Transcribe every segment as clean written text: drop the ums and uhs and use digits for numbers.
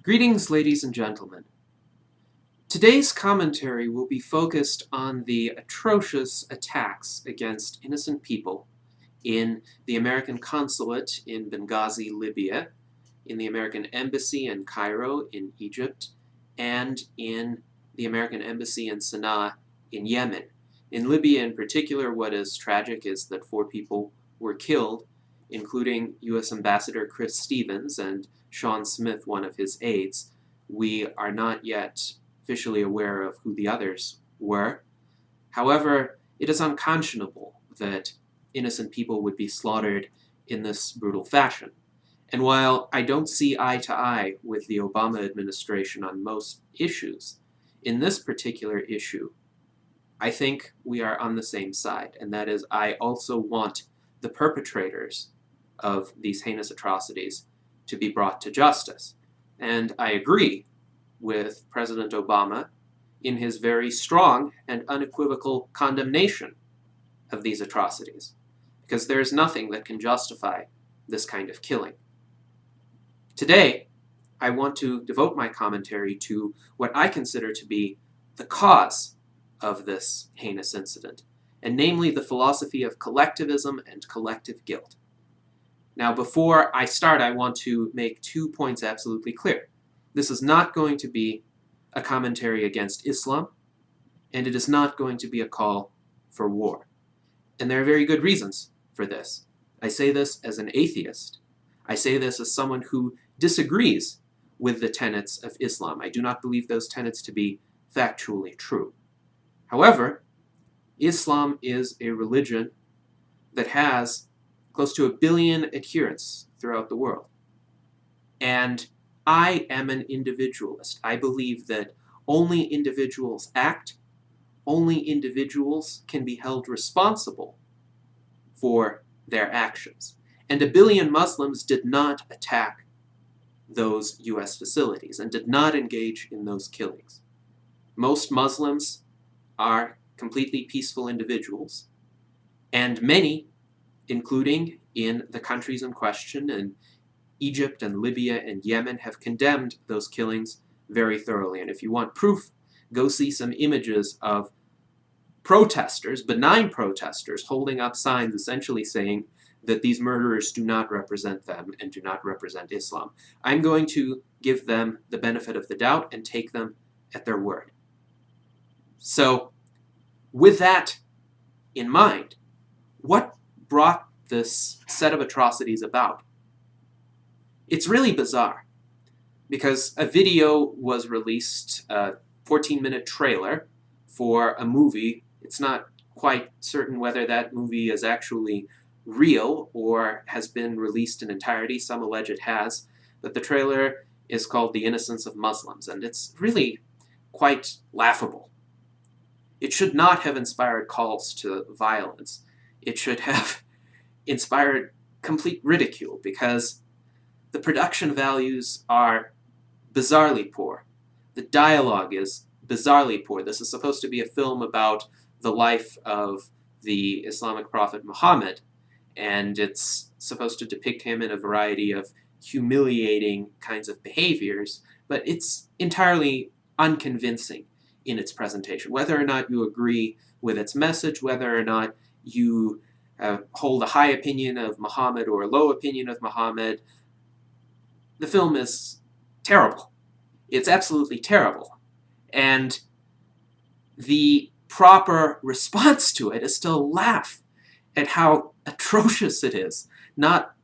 Greetings, ladies and gentlemen. Today's commentary will be focused on the atrocious attacks against innocent people in the American consulate in Benghazi, Libya, in the American embassy in Cairo, in Egypt, and in the American embassy in Sana'a, in Yemen. In Libya in particular, what is tragic is that 4 people were killed, including U.S. Ambassador Chris Stevens and Sean Smith, one of his aides. We are not yet officially aware of who the others were. However, it is unconscionable that innocent people would be slaughtered in this brutal fashion. And while I don't see eye to eye with the Obama administration on most issues, in this particular issue, I think we are on the same side, and that is I also want the perpetrators of these heinous atrocities to be brought to justice. And I agree with President Obama in his very strong and unequivocal condemnation of these atrocities, because there is nothing that can justify this kind of killing. Today, I want to devote my commentary to what I consider to be the cause of this heinous incident, and namely the philosophy of collectivism and collective guilt. Now, before I start, I want to make 2 points absolutely clear. This is not going to be a commentary against Islam, and it is not going to be a call for war. And there are very good reasons for this. I say this as an atheist. I say this as someone who disagrees with the tenets of Islam. I do not believe those tenets to be factually true. However, Islam is a religion that has close to 1 billion adherents throughout the world. And I am an individualist. I believe that only individuals act, only individuals can be held responsible for their actions. And 1 billion Muslims did not attack those US facilities and did not engage in those killings. Most Muslims are completely peaceful individuals, and many, including in the countries in question, in Egypt and Libya and Yemen, have condemned those killings very thoroughly. And if you want proof, go see some images of protesters, benign protesters, holding up signs essentially saying that these murderers do not represent them and do not represent Islam. I'm going to give them the benefit of the doubt and take them at their word. So, with that in mind, what brought this set of atrocities about? It's really bizarre, because a video was released, a 14-minute trailer for a movie. It's not quite certain whether that movie is actually real or has been released in entirety. Some allege it has, but the trailer is called The Innocence of Muslims, and it's really quite laughable. It should not have inspired calls to violence. It should have inspired complete ridicule, because the production values are bizarrely poor. The dialogue is bizarrely poor. This is supposed to be a film about the life of the Islamic prophet Muhammad, and it's supposed to depict him in a variety of humiliating kinds of behaviors, but it's entirely unconvincing in its presentation. Whether or not you agree with its message, whether or not you hold a high opinion of Muhammad or a low opinion of Muhammad, the film is terrible. It's absolutely terrible. And the proper response to it is to laugh at how atrocious it is, not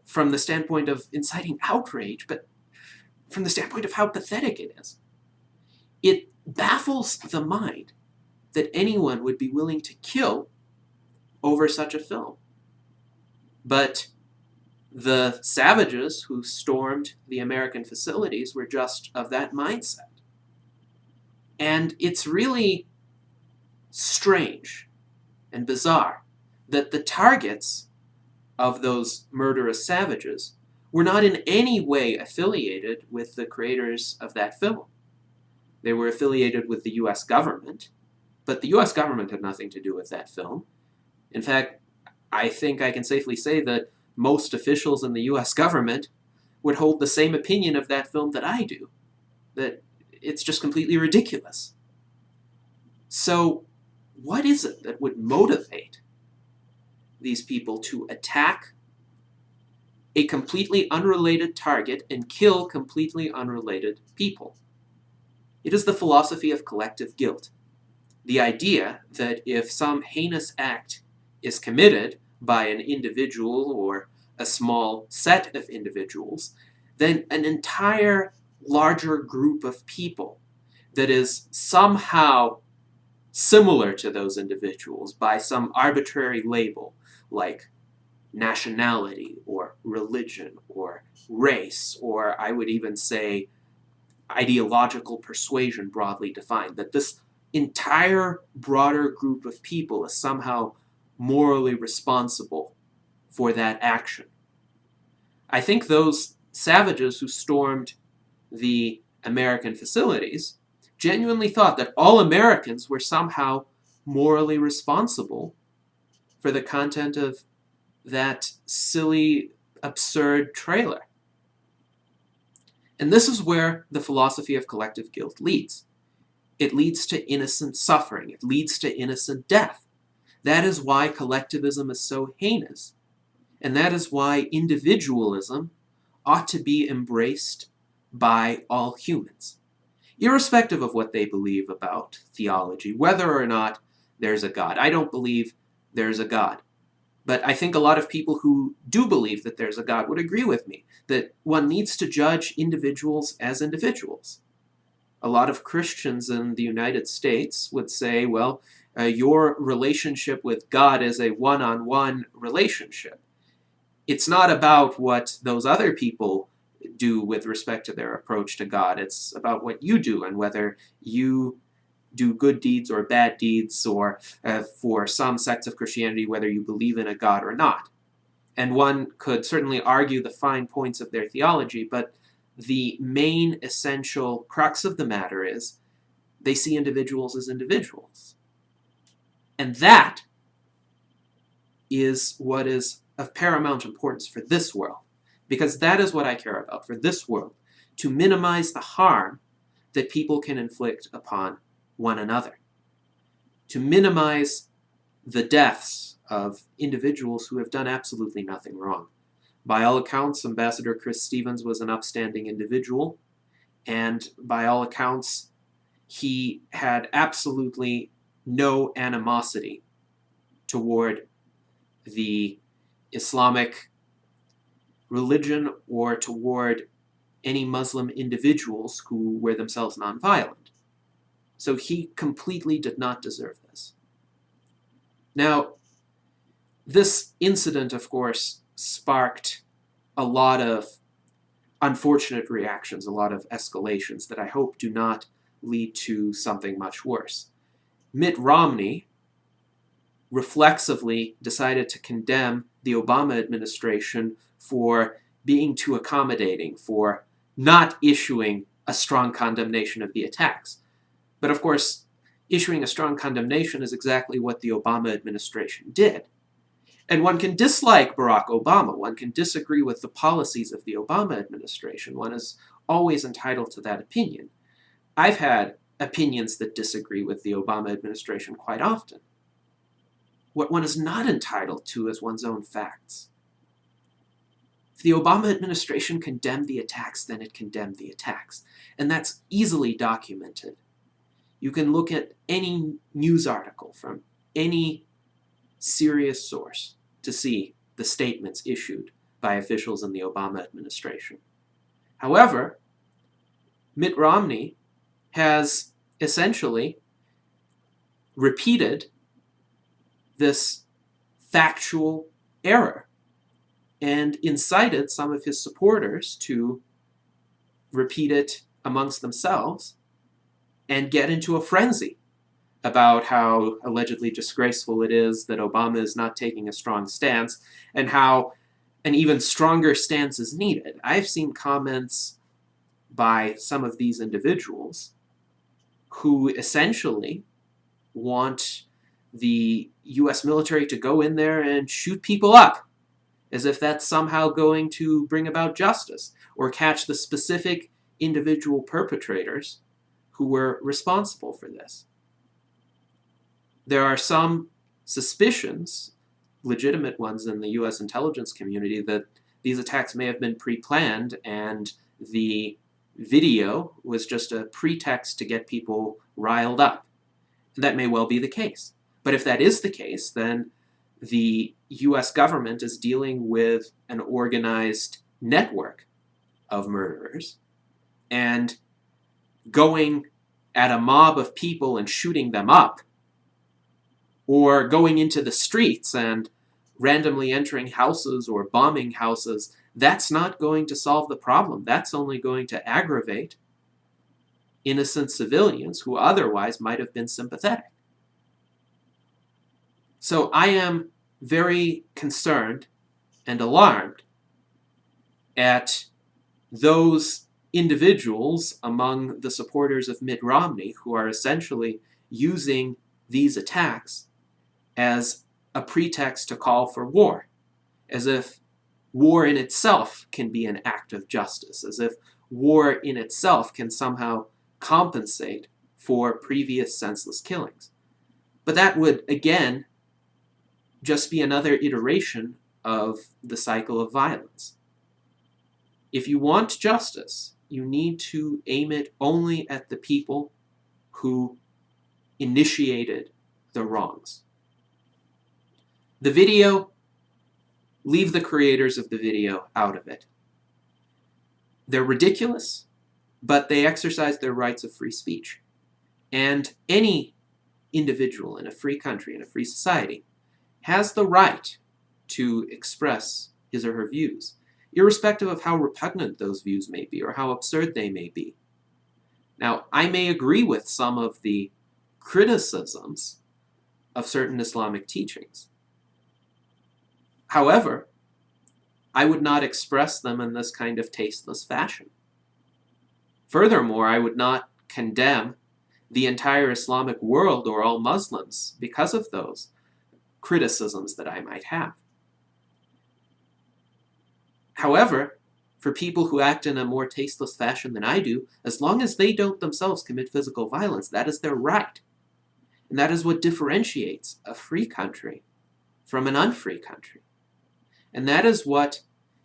from the standpoint of inciting outrage, but from the standpoint of how pathetic it is. It baffles the mind that anyone would be willing to kill over such a film. But the savages who stormed the American facilities were just of that mindset. And it's really strange and bizarre that the targets of those murderous savages were not in any way affiliated with the creators of that film. They were affiliated with the US government, but the US government had nothing to do with that film. In fact, I think I can safely say that most officials in the US government would hold the same opinion of that film that I do, that it's just completely ridiculous. So what is it that would motivate these people to attack a completely unrelated target and kill completely unrelated people? It is the philosophy of collective guilt. The idea that if some heinous act is committed by an individual or a small set of individuals, then an entire larger group of people that is somehow similar to those individuals by some arbitrary label like nationality or religion or race, or I would even say ideological persuasion broadly defined, that this entire broader group of people is somehow morally responsible for that action. I think those savages who stormed the American facilities genuinely thought that all Americans were somehow morally responsible for the content of that silly, absurd trailer. And this is where the philosophy of collective guilt leads. It leads to innocent suffering. It leads to innocent death. That is why collectivism is so heinous. And that is why individualism ought to be embraced by all humans, irrespective of what they believe about theology, whether or not there's a God. I don't believe there's a God. But I think a lot of people who do believe that there's a God would agree with me that one needs to judge individuals as individuals. A lot of Christians in the United States would say, well, your relationship with God is a one-on-one relationship. It's not about what those other people do with respect to their approach to God. It's about what you do and whether you do good deeds or bad deeds, or for some sects of Christianity, whether you believe in a God or not. And one could certainly argue the fine points of their theology, but the main essential crux of the matter is they see individuals as individuals. And that is what is of paramount importance for this world, because that is what I care about for this world, to minimize the harm that people can inflict upon one another, to minimize the deaths of individuals who have done absolutely nothing wrong. By all accounts, Ambassador Chris Stevens was an upstanding individual, and by all accounts, he had absolutely no animosity toward the Islamic religion or toward any Muslim individuals who were themselves nonviolent. So he completely did not deserve this. Now, this incident, of course, sparked a lot of unfortunate reactions, a lot of escalations that I hope do not lead to something much worse. Mitt Romney reflexively decided to condemn the Obama administration for being too accommodating, for not issuing a strong condemnation of the attacks. But of course, issuing a strong condemnation is exactly what the Obama administration did. And one can dislike Barack Obama, one can disagree with the policies of the Obama administration, one is always entitled to that opinion. I've had opinions that disagree with the Obama administration quite often. What one is not entitled to is one's own facts. If the Obama administration condemned the attacks, then it condemned the attacks. And that's easily documented. You can look at any news article from any serious source to see the statements issued by officials in the Obama administration. However, Mitt Romney has essentially repeated this factual error and incited some of his supporters to repeat it amongst themselves and get into a frenzy about how allegedly disgraceful it is that Obama is not taking a strong stance and how an even stronger stance is needed. I've seen comments by some of these individuals who essentially want the US military to go in there and shoot people up, as if that's somehow going to bring about justice. or catch the specific individual perpetrators who were responsible for this. There are some suspicions, legitimate ones in the US intelligence community, that these attacks may have been pre-planned and the video was just a pretext to get people riled up. And that may well be the case. But if that is the case, then the US government is dealing with an organized network of murderers, and going at a mob of people and shooting them up, or going into the streets and randomly entering houses or bombing houses, that's not going to solve the problem. That's only going to aggravate innocent civilians who otherwise might have been sympathetic. So I am very concerned and alarmed at those individuals among the supporters of Mitt Romney who are essentially using these attacks as a pretext to call for war, as if war in itself can be an act of justice, as if war in itself can somehow compensate for previous senseless killings. But that would, again, just be another iteration of the cycle of violence. If you want justice, you need to aim it only at the people who initiated the wrongs. The video, leave the creators of the video out of it. They're ridiculous, but they exercise their rights of free speech. And any individual in a free country, in a free society, has the right to express his or her views, irrespective of how repugnant those views may be or how absurd they may be. Now, I may agree with some of the criticisms of certain Islamic teachings. However, I would not express them in this kind of tasteless fashion. Furthermore, I would not condemn the entire Islamic world or all Muslims because of those criticisms that I might have. However, for people who act in a more tasteless fashion than I do, as long as they don't themselves commit physical violence, that is their right. And that is what differentiates a free country from an unfree country. And that is what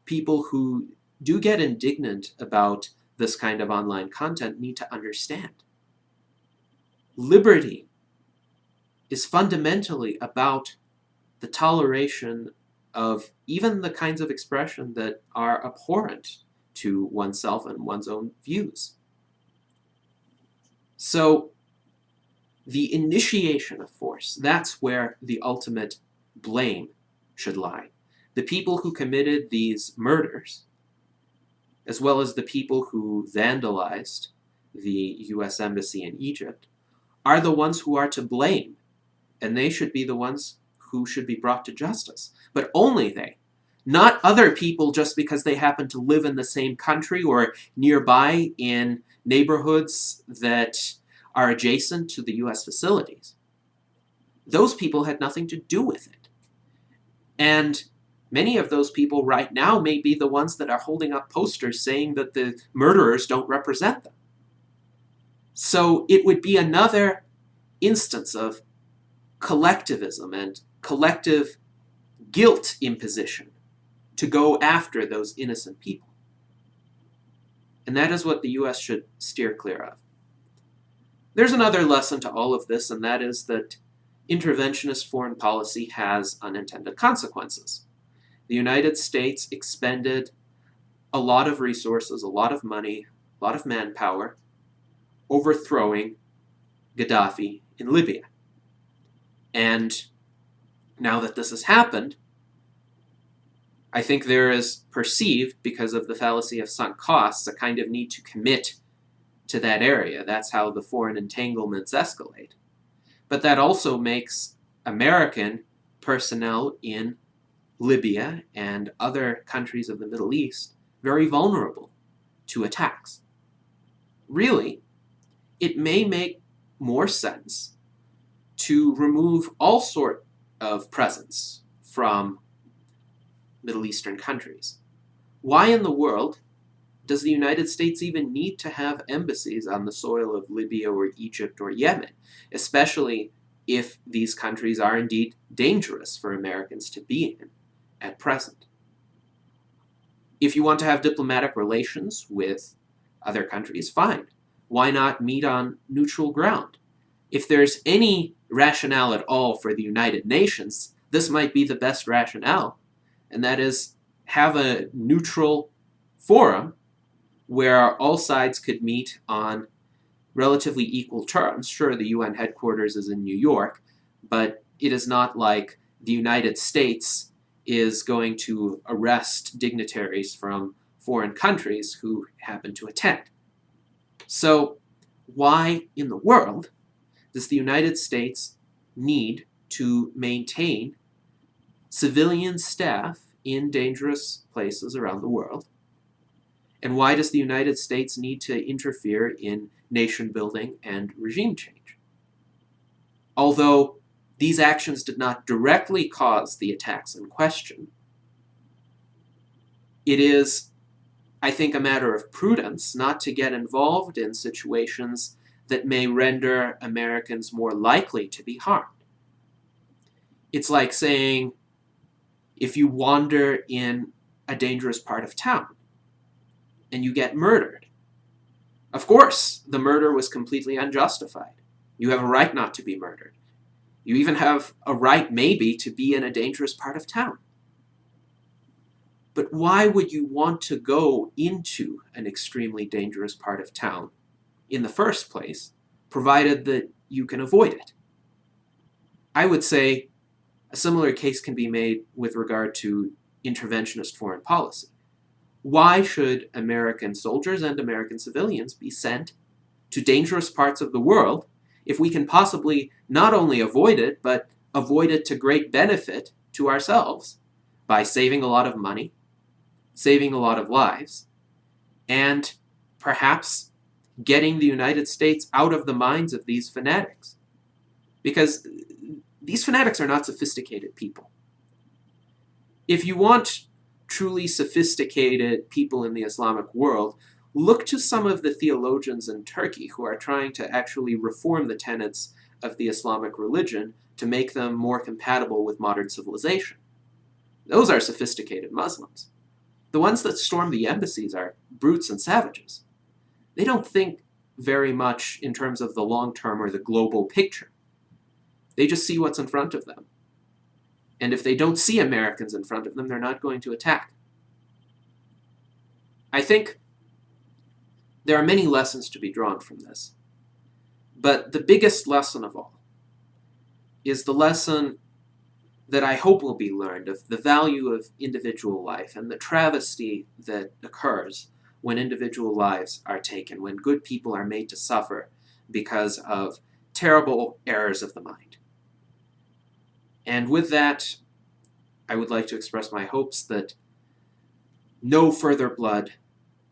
people who do get indignant about this kind of online content need to understand. Liberty is fundamentally about the toleration of even the kinds of expression that are abhorrent to oneself and one's own views. So, the initiation of force, that's where the ultimate blame should lie. The people who committed these murders, as well as the people who vandalized the US Embassy in Egypt, are the ones who are to blame, and they should be the ones who should be brought to justice. But only they, not other people just because they happen to live in the same country or nearby in neighborhoods that are adjacent to the US facilities. Those people had nothing to do with it. And many of those people right now may be the ones that are holding up posters saying that the murderers don't represent them. So it would be another instance of collectivism and collective guilt imposition to go after those innocent people. And that is what the US should steer clear of. There's another lesson to all of this, and that is that interventionist foreign policy has unintended consequences. The United States expended a lot of resources, a lot of money, a lot of manpower overthrowing Gaddafi in Libya. And now that this has happened, I think there is perceived, because of the fallacy of sunk costs, a kind of need to commit to that area. That's how the foreign entanglements escalate. But that also makes American personnel in Libya and other countries of the Middle East very vulnerable to attacks. Really, it may make more sense to remove all sort of presence from Middle Eastern countries. Why in the world does the United States even need to have embassies on the soil of Libya or Egypt or Yemen, especially if these countries are indeed dangerous for Americans to be in at present? If you want to have diplomatic relations with other countries, fine. Why not meet on neutral ground? If there's any rationale at all for the United Nations, this might be the best rationale, and that is have a neutral forum where all sides could meet on relatively equal terms. Sure, the UN headquarters is in New York, but it is not like the United States is going to arrest dignitaries from foreign countries who happen to attend. So why in the world does the United States need to maintain civilian staff in dangerous places around the world? And why does the United States need to interfere in nation building and regime change? Although these actions did not directly cause the attacks in question, it is, I think, a matter of prudence not to get involved in situations that may render Americans more likely to be harmed. It's like saying, if you wander in a dangerous part of town and you get murdered, of course, the murder was completely unjustified. You have a right not to be murdered. You even have a right, maybe, to be in a dangerous part of town. But why would you want to go into an extremely dangerous part of town in the first place, provided that you can avoid it? I would say a similar case can be made with regard to interventionist foreign policy. Why should American soldiers and American civilians be sent to dangerous parts of the world if we can possibly not only avoid it, but avoid it to great benefit to ourselves by saving a lot of money, saving a lot of lives, and perhaps getting the United States out of the minds of these fanatics? Because these fanatics are not sophisticated people. If you want truly sophisticated people in the Islamic world, look to some of the theologians in Turkey who are trying to actually reform the tenets of the Islamic religion to make them more compatible with modern civilization. Those are sophisticated Muslims. The ones that storm the embassies are brutes and savages. They don't think very much in terms of the long term or the global picture. They just see what's in front of them. And if they don't see Americans in front of them, they're not going to attack. I think there are many lessons to be drawn from this. But the biggest lesson of all is the lesson that I hope will be learned of the value of individual life and the travesty that occurs when individual lives are taken, when good people are made to suffer because of terrible errors of the mind. And with that, I would like to express my hopes that no further blood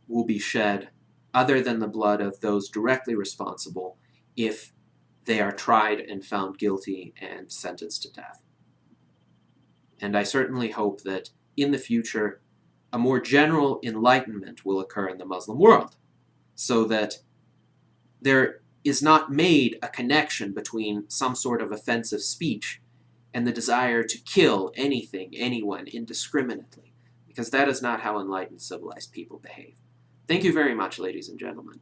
will be shed other than the blood of those directly responsible if they are tried and found guilty and sentenced to death. And I certainly hope that in the future, a more general enlightenment will occur in the Muslim world, so that there is not made a connection between some sort of offensive speech and the desire to kill anything, anyone, indiscriminately, because that is not how enlightened, civilized people behave. Thank you very much, ladies and gentlemen.